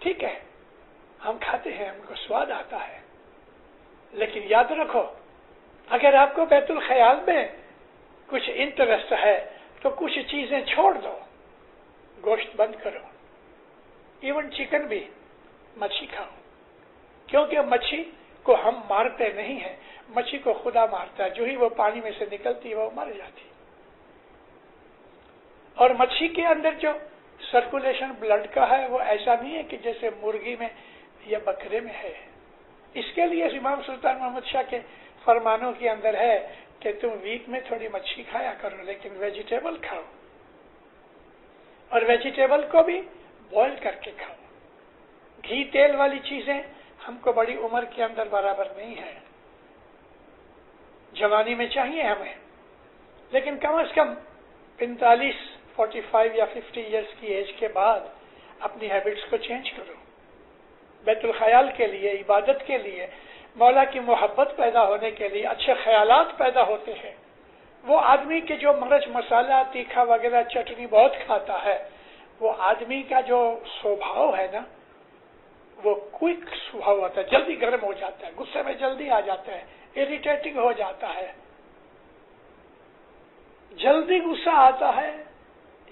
Speaker 2: ٹھیک ہے ہم کھاتے ہیں، ہم کو سواد آتا ہے، لیکن یاد رکھو اگر آپ کو بیت الخیال میں کچھ انٹرسٹ ہے تو کچھ چیزیں چھوڑ دو، گوشت بند کرو، ایون چکن بھی، مچھی کھاؤ، کیونکہ مچھی کو ہم مارتے نہیں ہیں، مچھی کو خدا مارتا ہے، جو ہی وہ پانی میں سے نکلتی ہے وہ مر جاتی ہے۔ اور مچھی کے اندر جو سرکولیشن بلڈ کا ہے وہ ایسا نہیں ہے کہ جیسے مرغی میں یا بکرے میں ہے۔ اس کے لیے امام سلطان محمد شاہ کے فرمانوں کے اندر ہے کہ تم ویک میں تھوڑی مچھی کھایا کرو لیکن ویجیٹیبل کھاؤ، اور ویجیٹیبل کو بھی بوائل کر کے کھاؤ۔ گھی تیل والی چیزیں ہم کو بڑی عمر کے اندر برابر نہیں ہے، جوانی میں چاہیے ہمیں، لیکن کم از کم 45 یا 50 ایئرس کی ایج کے بعد اپنی ہیبٹس کو چینج کرو۔ بیت الخیال کے لیے، عبادت کے لیے، مولا کی محبت پیدا ہونے کے لیے اچھے خیالات پیدا ہوتے ہیں۔ وہ آدمی کے جو مرچ مسالہ تیکھا وغیرہ چٹنی بہت کھاتا ہے، وہ آدمی کا جو سوبھاؤ ہے نا وہ کوئک سوبھاؤ ہوتا ہے، جلدی گرم ہو جاتا ہے، غصے میں جلدی آ جاتا ہے، اریٹیٹنگ ہو جاتا ہے، جلدی غصہ آتا ہے۔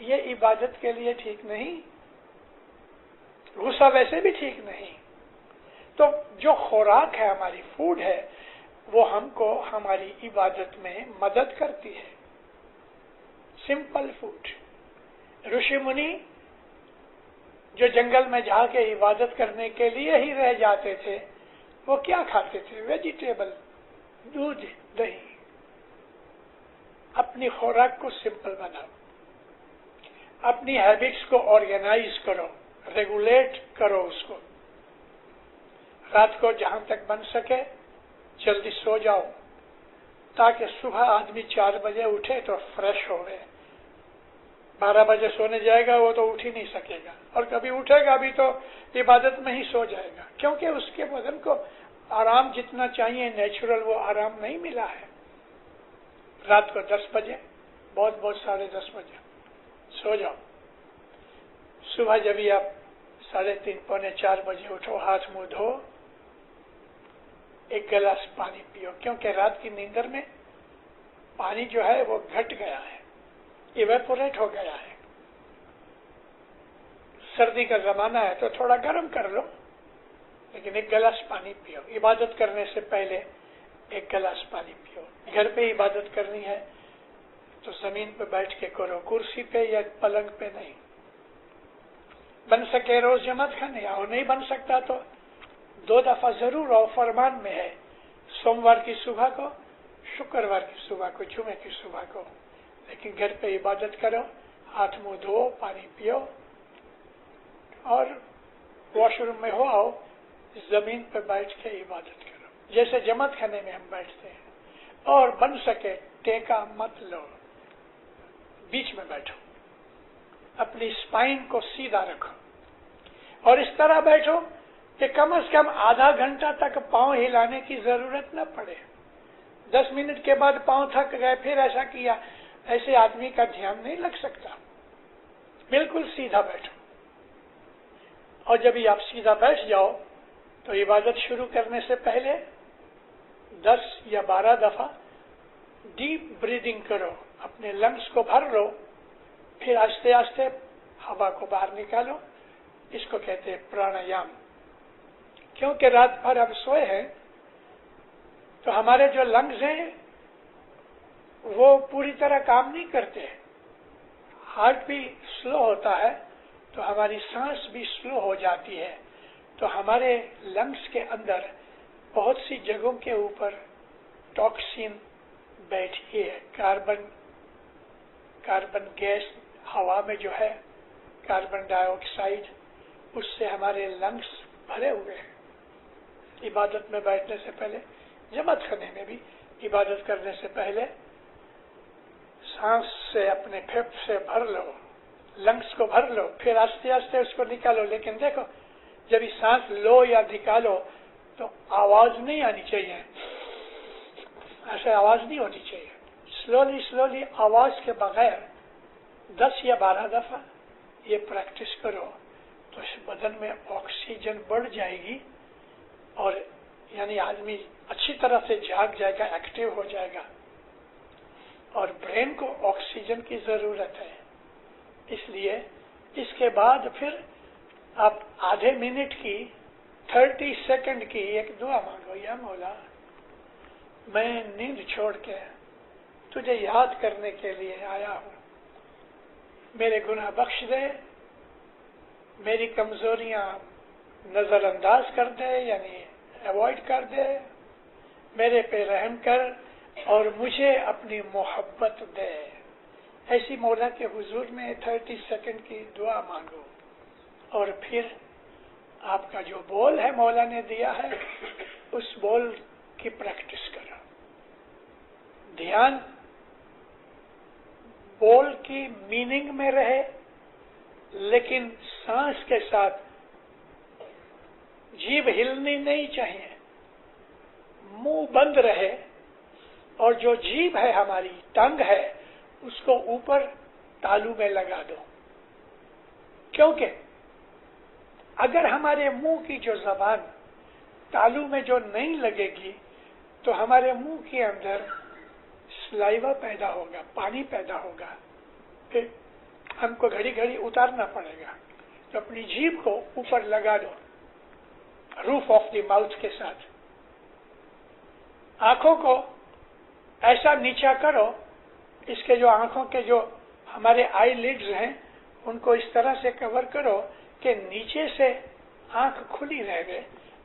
Speaker 2: یہ عبادت کے لیے ٹھیک نہیں، غصہ ویسے بھی ٹھیک نہیں۔ تو جو خوراک ہے، ہماری فوڈ ہے، وہ ہم کو ہماری عبادت میں مدد کرتی ہے۔ Simple food. رشی منی جو جنگل میں جا کے عبادت کرنے کے لیے ہی رہ جاتے تھے، وہ کیا کھاتے تھے؟ ویجیٹیبل، دودھ، دہی۔ اپنی خوراک کو سمپل بناؤ، اپنی ہیبٹس کو آرگنائز کرو، ریگولیٹ کرو اس کو۔ رات کو جہاں تک بن سکے جلدی سو جاؤ تاکہ صبح آدمی 4 بجے اٹھے تو فریش ہو گئے۔ 12 بجے سونے جائے گا وہ تو اٹھ ہی نہیں سکے گا، اور کبھی اٹھے گا بھی تو عبادت میں ہی سو جائے گا، کیونکہ اس کے بدن کو آرام جتنا چاہیے نیچرل وہ آرام نہیں ملا ہے۔ رات کو 10 بجے، بہت 10:30 بجے سو جاؤ۔ صبح جب ہی آپ 3:30 پونے 4 بجے اٹھو، ہاتھ منہ دھو، ایک گلاس پانی پیو، کیونکہ رات کی نیندر میں پانی جو ہے وہ گھٹ گیا ہے، ایویپوریٹ ہو گیا ہے۔ سردی کا زمانہ ہے تو تھوڑا گرم کر لو، لیکن ایک گلاس پانی پیو۔ عبادت کرنے سے پہلے ایک گلاس پانی پیو۔ گھر پہ عبادت کرنی ہے تو زمین پہ بیٹھ کے کرو، کرسی پہ یا پلنگ پہ نہیں۔ بن سکے روز جماعت کھانے آؤ، نہیں بن سکتا تو 2 دفعہ ضرور آؤ، فرمان میں ہے، سوموار کی صبح کو، شکروار کی صبح کو، جمعے کی صبح کو۔ لیکن گھر پہ عبادت کرو، ہاتھ منہ دھو، پانی پیو، اور واش روم میں ہو آؤ، زمین پہ بیٹھ کے عبادت کرو جیسے جماعت خانے میں ہم بیٹھتے ہیں۔ اور بن سکے ٹیکا مت لو، بیچ میں بیٹھو، اپنی اسپائن کو سیدھا رکھو، اور اس طرح بیٹھو کہ کم از کم آدھا گھنٹہ تک پاؤں ہلانے کی ضرورت نہ پڑے۔ 10 منٹ کے بعد پاؤں تھک گئے پھر ایسا کیا، ایسے آدمی کا دھیان نہیں لگ سکتا۔ بالکل سیدھا بیٹھو، اور جب آپ سیدھا بیٹھ جاؤ تو عبادت شروع کرنے سے پہلے 10 یا 12 دفعہ ڈیپ بریدنگ کرو، اپنے لنگس کو بھر لو، پھر آہستہ آہستہ ہوا کو باہر نکالو۔ اس کو کہتے ہیں پرانایام۔ کیونکہ رات بھر ہم سوئے ہیں تو ہمارے جو لنگز ہیں وہ پوری طرح کام نہیں کرتے، ہارٹ بھی سلو ہوتا ہے تو ہماری سانس بھی سلو ہو جاتی ہے، تو ہمارے لنگس کے اندر بہت سی جگہوں کے اوپر ٹاکسین بیٹھی ہے، کاربن گیس ہوا میں جو ہے، کاربن ڈائی آکسائڈ، اس سے ہمارے لنگس بھرے ہوئے ہیں۔ عبادت میں بیٹھنے سے پہلے، جماعت خانے میں بھی عبادت کرنے سے پہلے سانس سے اپنے پھیپھ سے بھر لو، لنگس کو بھر لو، پھر آہستہ آہستہ اس کو نکالو۔ لیکن دیکھو جب یہ سانس لو یا نکالو تو آواز نہیں آنی چاہیے، ایسے آواز نہیں ہونی چاہیے۔ سلولی آواز کے بغیر 10 یا 12 دفعہ یہ پریکٹس کرو تو اس بدن میں آکسیجن بڑھ جائے گی اور یعنی آدمی اچھی طرح سے جاگ جائے گا، ایکٹیو ہو جائے گا. اور برین کو آکسیجن کی ضرورت ہے. اس لیے اس کے بعد پھر آپ آدھے منٹ کی 30 سیکنڈ کی ایک دعا مانگو. یا مولا، میں نیند چھوڑ کے تجھے یاد کرنے کے لیے آیا ہوں. میرے گناہ بخش دے، میری کمزوریاں نظر انداز کر دے، یعنی اوائڈ کر دے، میرے پہ رحم کر اور مجھے اپنی محبت دے. ایسی مولا کے حضور میں 30 سیکنڈ کی دعا مانگو. اور پھر آپ کا جو بول ہے مولا نے دیا ہے، اس بول کی پریکٹس کرو. دھیان بول کی میننگ میں رہے، لیکن سانس کے ساتھ جیبھ ہلنی نہیں چاہیے، منہ بند رہے. اور جو جیبھ ہے ہماری ٹنگ ہے، اس کو اوپر تالو میں لگا دو. کیونکہ اگر ہمارے منہ کی جو زبان تالو میں جو نہیں لگے گی تو ہمارے منہ کے اندر سلائیوا پیدا ہوگا، پانی پیدا ہوگا، پھر ہم کو گھڑی گھڑی اتارنا پڑے گا. تو اپنی جیبھ کو اوپر لگا دو روف آف دی ماؤتھ کے ساتھ. آنکھوں کو ایسا نیچا کرو، اس کے جو آنکھوں کے جو ہمارے آئی لیڈز ہیں ان کو اس طرح سے کور کرو کہ نیچے سے آنکھ کھلی رہے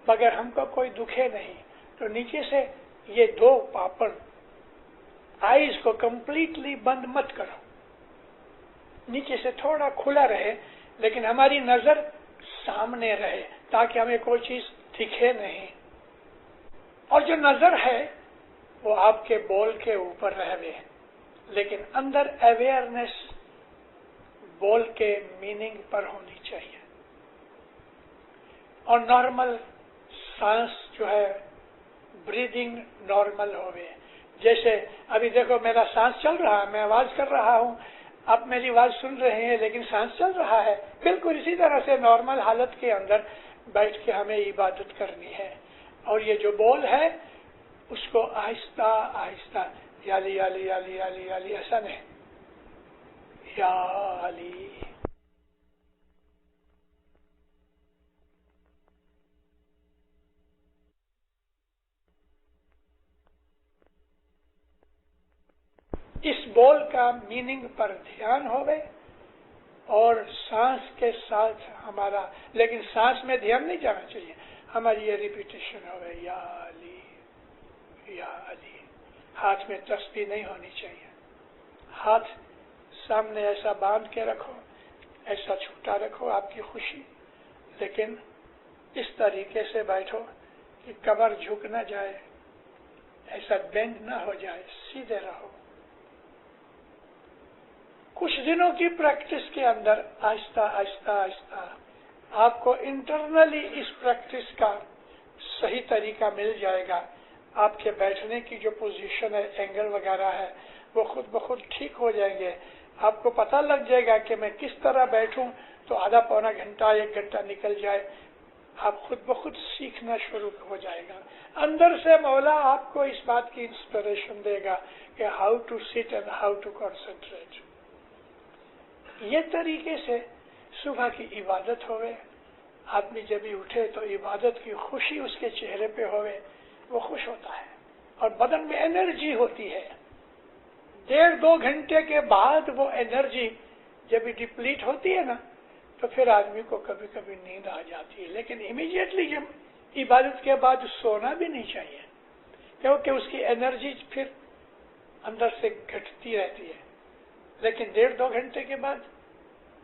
Speaker 2: مگر ہم کو کوئی دکھے نہیں. تو نیچے سے یہ دو پاپڑ آئیز کو کمپلیٹلی بند مت کرو، نیچے سے تھوڑا کھلا رہے لیکن ہماری نظر سامنے رہے تاکہ ہمیں کوئی چیز دکھے نہیں. اور جو نظر ہے وہ آپ کے بول کے اوپر رہے، لیکن اندر اویئرنیس بول کے میننگ پر ہونی چاہیے. اور نارمل سانس جو ہے، بریدنگ نارمل ہوئے. جیسے ابھی دیکھو میرا سانس چل رہا ہے، میں آواز کر رہا ہوں، آپ میری آواز سن رہے ہیں لیکن سانس چل رہا ہے. بالکل اسی طرح سے نارمل حالت کے اندر بیٹھ کے ہمیں عبادت کرنی ہے. اور یہ جو بول ہے اس کو آہستہ آہستہ یا علی یا علی یا علی یا علی یا علی ایسا نہیں، یا علی. اس بول کا میننگ پر دھیان ہوئے اور سانس کے ساتھ ہمارا، لیکن سانس میں دھیان نہیں جانا چاہیے، ہماری یہ ریپیٹیشن ہوئے یا علی یا علی. ہاتھ میں تسبیح نہیں ہونی چاہیے. ہاتھ سامنے ایسا باندھ کے رکھو، ایسا چھوٹا رکھو آپ کی خوشی، لیکن اس طریقے سے بیٹھو کہ کمر جھک نہ جائے، ایسا بینڈ نہ ہو جائے، سیدھے رہو. کچھ دنوں کی پریکٹس کے اندر آہستہ آہستہ آہستہ آپ کو انٹرنلی اس پریکٹس کا صحیح طریقہ مل جائے گا. آپ کے بیٹھنے کی جو پوزیشن ہے، اینگل وغیرہ ہے، وہ خود بخود ٹھیک ہو جائیں گے. آپ کو پتہ لگ جائے گا کہ میں کس طرح بیٹھوں تو آدھا پونا گھنٹہ 1 گھنٹہ نکل جائے. آپ خود بخود سیکھنا شروع ہو جائے گا. اندر سے مولا آپ کو اس بات کی انسپریشن دے گا کہ how to sit and how to concentrate. یہ طریقے سے صبح کی عبادت ہوئے. آدمی جب ہی اٹھے تو عبادت کی خوشی اس کے چہرے پہ ہوئے، وہ خوش ہوتا ہے اور بدن میں انرجی ہوتی ہے. 1.5-2 گھنٹے کے بعد وہ انرجی جب ہی ڈپلیٹ ہوتی ہے نا تو پھر آدمی کو کبھی کبھی نیند آ جاتی ہے. لیکن امیڈیٹلی جب عبادت کے بعد سونا بھی نہیں چاہیے کیونکہ اس کی انرجی پھر اندر سے گھٹتی رہتی ہے. لیکن 1.5-2 گھنٹے کے بعد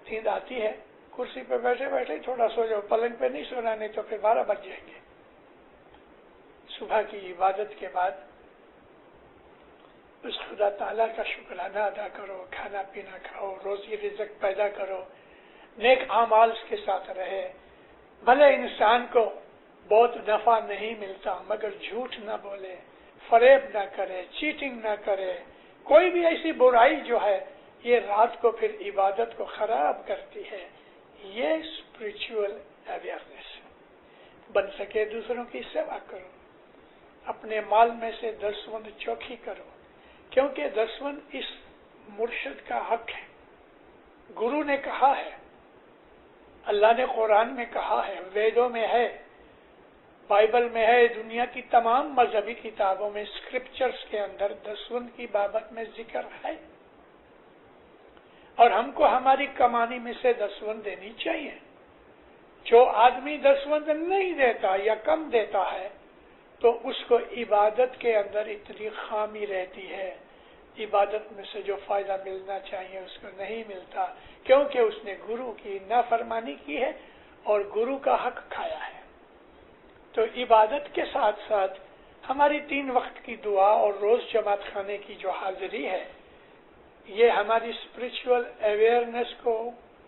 Speaker 2: نیند آتی ہے. کرسی پہ بیٹھے بیٹھے تھوڑا سو جاؤ، پلنگ پہ نہیں سونا، نہیں تو پھر 12 بج جائیں گے. صبح کی عبادت کے بعد اس خدا تعالیٰ کا شکرانہ ادا کرو، کھانا پینا کھاؤ، روزی رزق پیدا کرو، نیک اعمال کے ساتھ رہے. بھلے انسان کو بہت نفع نہیں ملتا مگر جھوٹ نہ بولے، فریب نہ کرے، چیٹنگ نہ کرے. کوئی بھی ایسی برائی جو ہے یہ رات کو پھر عبادت کو خراب کرتی ہے. یہ اسپرچل اویئرنیس ہے. بن سکے دوسروں کی سیوا کرو, اپنے مال میں سے 10 چوکھی کرو, کیونکہ 10 اس مرشد کا حق ہے. گرو نے کہا ہے, اللہ نے قرآن میں کہا ہے, ویدوں میں ہے, بائبل میں ہے, دنیا کی تمام مذہبی کتابوں میں اسکرپچرز کے اندر 10 کی بابت میں ذکر ہے. اور ہم کو ہماری کمانی میں سے 10 دینی چاہیے. جو آدمی 10 نہیں دیتا یا کم دیتا ہے تو اس کو عبادت کے اندر اتنی خامی رہتی ہے, عبادت میں سے جو فائدہ ملنا چاہیے اس کو نہیں ملتا, کیونکہ اس نے گرو کی نافرمانی کی ہے اور گرو کا حق کھایا ہے. تو عبادت کے ساتھ ساتھ ہماری 3 وقت کی دعا اور روز جماعت خانے کی جو حاضری ہے, یہ ہماری اسپرچل اویئرنیس کو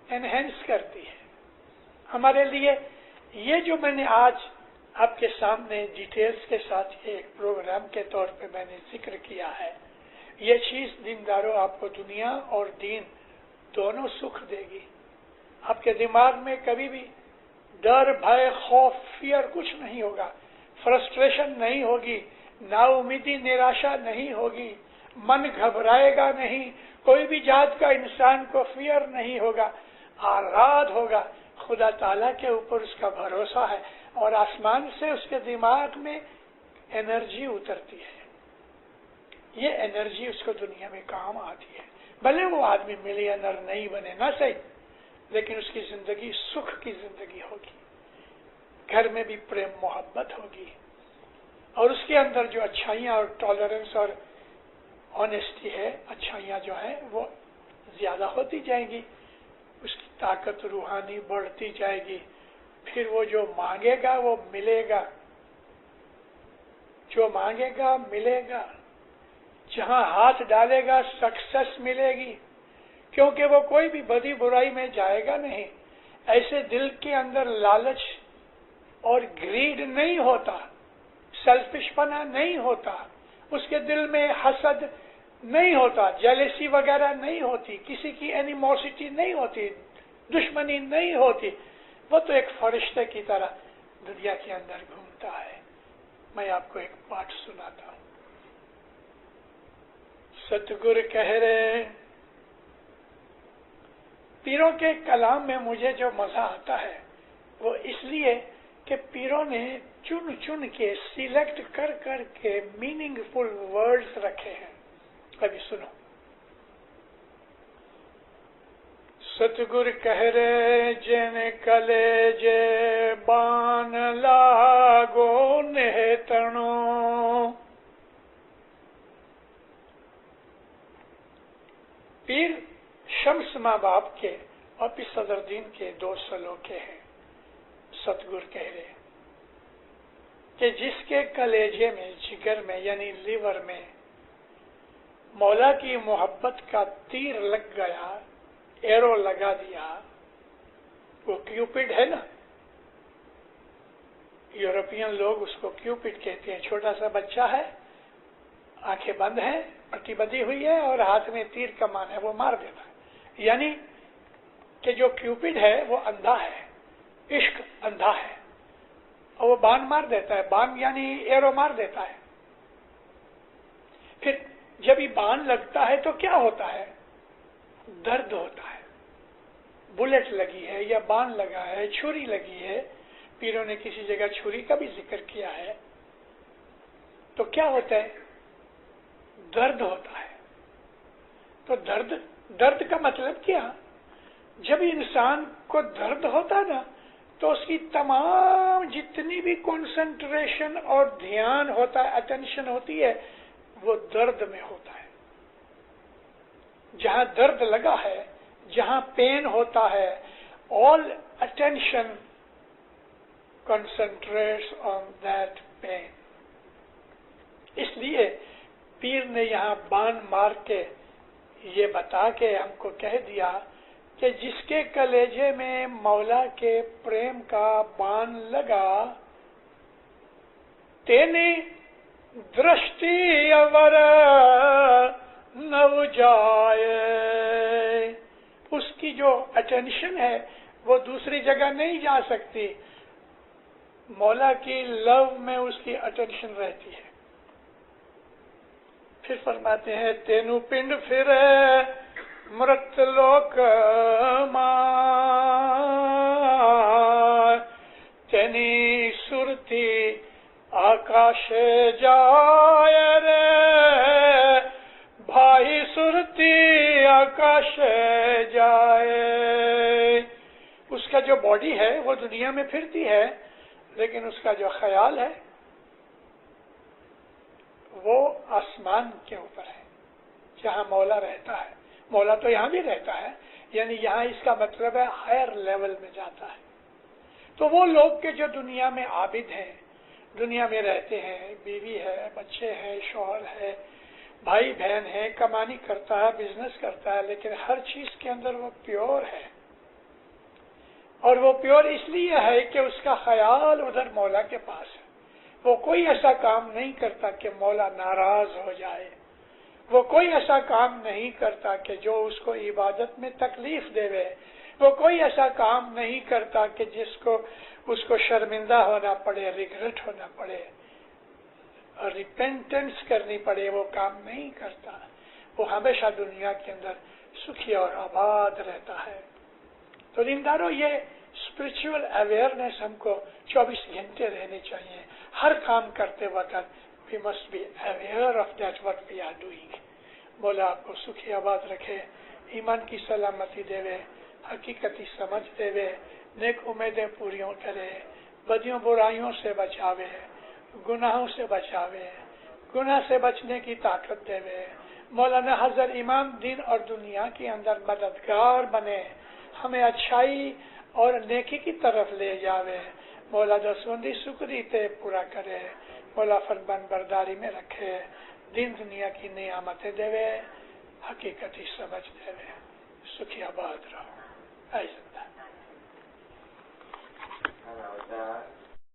Speaker 2: انہینس کرتی ہے. ہمارے لیے یہ جو میں نے آج آپ کے سامنے ڈیٹیلز کے ساتھ یہ ایک پروگرام کے طور پہ میں نے ذکر کیا ہے, یہ چیز دینداروں آپ کو دنیا اور دین دونوں سکھ دے گی. آپ کے دماغ میں کبھی بھی ڈر, بھے, خوف, فیئر کچھ نہیں ہوگا, فرسٹریشن نہیں ہوگی, نا امیدی, نراشا نہیں ہوگی, من گھبرائے گا نہیں, کوئی بھی ذات کا انسان کو فیئر نہیں ہوگا, آزاد ہوگا. خدا تعالیٰ کے اوپر اس کا بھروسہ ہے اور آسمان سے اس کے دماغ میں انرجی اترتی ہے. یہ انرجی اس کو دنیا میں کام آتی ہے. بھلے وہ آدمی ملینر نہیں بنے, نہ صحیح, لیکن اس کی زندگی سکھ کی زندگی ہوگی, گھر میں بھی پریم محبت ہوگی, اور اس کے اندر جو اچھائیاں اور ٹالرنس اور آنیسٹی ہے, اچھائیاں جو ہیں وہ زیادہ ہوتی جائیں گی, اس کی طاقت روحانی بڑھتی جائے گی. پھر وہ جو مانگے گا وہ ملے گا, جو مانگے گا ملے گا, جہاں ہاتھ ڈالے گا سکسیس ملے گی, کیونکہ وہ کوئی بھی بدی برائی میں جائے گا نہیں. ایسے دل کے اندر لالچ اور گریڈ نہیں ہوتا, سیلفش پنا نہیں ہوتا, اس کے دل میں حسد نہیں ہوتا, جیلسی وغیرہ نہیں ہوتی, کسی کی اینیموسٹی نہیں ہوتی, دشمنی نہیں ہوتی. وہ تو ایک فرشتے کی طرح دنیا کے اندر گھومتا ہے. میں آپ کو ایک پاٹ سناتا ہوں. ستگر کہہ رہے, پیروں کے کلام میں مجھے جو مزہ آتا ہے وہ اس لیے کہ پیروں نے چن چن کے سلیکٹ کر کر کے میننگ فل ورڈز رکھے ہیں. ابھی سنو. ستگر کہہ رہے, جن کلیجے بان لاگو نہتنو. پیر شمس ماں باپ کے اور پیر صدر دین کے 2 سلوکے ہیں. ستگر کہہ رہے کہ جس کے کلیجے میں, جگر میں یعنی لیور میں مولا کی محبت کا تیر لگ گیا, ایرو لگا دیا, وہ کیوپڈ ہے نا, یورپین لوگ اس کو کیوپڈ کہتے ہیں. چھوٹا سا بچہ ہے, آنکھیں بند ہیں, پٹی بندھی ہوئی ہے اور ہاتھ میں تیر کمان ہے, وہ مار دیتا ہے. یعنی کہ جو کیوپڈ ہے وہ اندھا ہے, عشق اندھا ہے, اور وہ بان مار دیتا ہے. بان یعنی ایرو مار دیتا ہے. پھر جب یہ بان لگتا ہے تو کیا ہوتا ہے؟ درد ہوتا ہے. بلٹ لگی ہے یا بان لگا ہے, چھری لگی ہے. پیروں نے کسی جگہ چھری کا بھی ذکر کیا ہے. تو کیا ہوتا ہے؟ درد ہوتا ہے. تو درد کا مطلب کیا؟ جب انسان کو درد ہوتا نا تو اس کی تمام جتنی بھی کنسنٹریشن اور دھیان ہوتا ہے, اٹینشن ہوتی ہے, وہ درد میں ہوتا ہے. جہاں درد لگا ہے, جہاں پین ہوتا ہے, all attention concentrates on that pain. اس لیے پیر نے یہاں بان مار کے یہ بتا کے ہم کو کہہ دیا کہ جس کے کلیجے میں مولا کے پریم کا بان لگا, تینے درشٹی اور نو جائے, اس کی جو اٹینشن ہے وہ دوسری جگہ نہیں جا سکتی، مولا کی لو میں اس کی اٹینشن رہتی ہے۔ پھر فرماتے ہیں تینو پنڈ پھر مرت لوک تینی سرتی آکاش جائے رے بھائی سرتی آکاش جائے۔ اس کا جو باڈی ہے وہ دنیا میں پھرتی ہے، لیکن اس کا جو خیال ہے وہ آسمان کے اوپر ہے، جہاں مولا رہتا ہے۔ مولا تو یہاں بھی رہتا ہے، یعنی یہاں اس کا مطلب ہے ہائر لیول میں جاتا ہے۔ تو وہ لوگ کے جو دنیا میں عابد ہیں، دنیا میں رہتے ہیں، بیوی ہے، بچے ہیں، شوہر ہے، بھائی بہن ہے، کمانی کرتا ہے، بزنس کرتا ہے، لیکن ہر چیز کے اندر وہ پیور ہے، اور وہ پیور اس لیے ہے کہ اس کا خیال ادھر مولا کے پاس ہے۔ وہ کوئی ایسا کام نہیں کرتا کہ مولا ناراض ہو جائے، وہ کوئی ایسا کام نہیں کرتا کہ جو اس کو عبادت میں تکلیف دے، وہ کوئی ایسا کام نہیں کرتا کہ جس کو اس کو شرمندہ ہونا پڑے، ریگریٹ ہونا پڑے، ریپینٹنس کرنی پڑے، وہ کام نہیں کرتا۔ وہ ہمیشہ دنیا کے اندر سکھی اور آباد رہتا ہے۔ تو دینداروں، یہ اسپرچل اویئرنیس ہم کو 24 گھنٹے رہنی چاہیے۔ ہر کام کرتے وقت we must be aware of that what we are doing۔ مولا آپ کو سکھی آباد رکھے، ایمان کی سلامتی دے، حقیقتی سمجھ دے، نیک امیدیں پوریوں کرے، بدیوں برائیوں سے بچاوے، گناہوں سے بچاوے، گناہ سے بچنے کی طاقت دے۔ مولانا حضرت امام دین اور دنیا کے اندر مددگار بنے، ہمیں اچھائی اور نیکی کی طرف لے جاوے۔ مولا دسوندی سکری تے پورا کرے، مولا فرمان برداری میں رکھے، دین دنیا کی نعمتیں دے، حقیقتی سمجھ دے۔ سکھی آباد رہو۔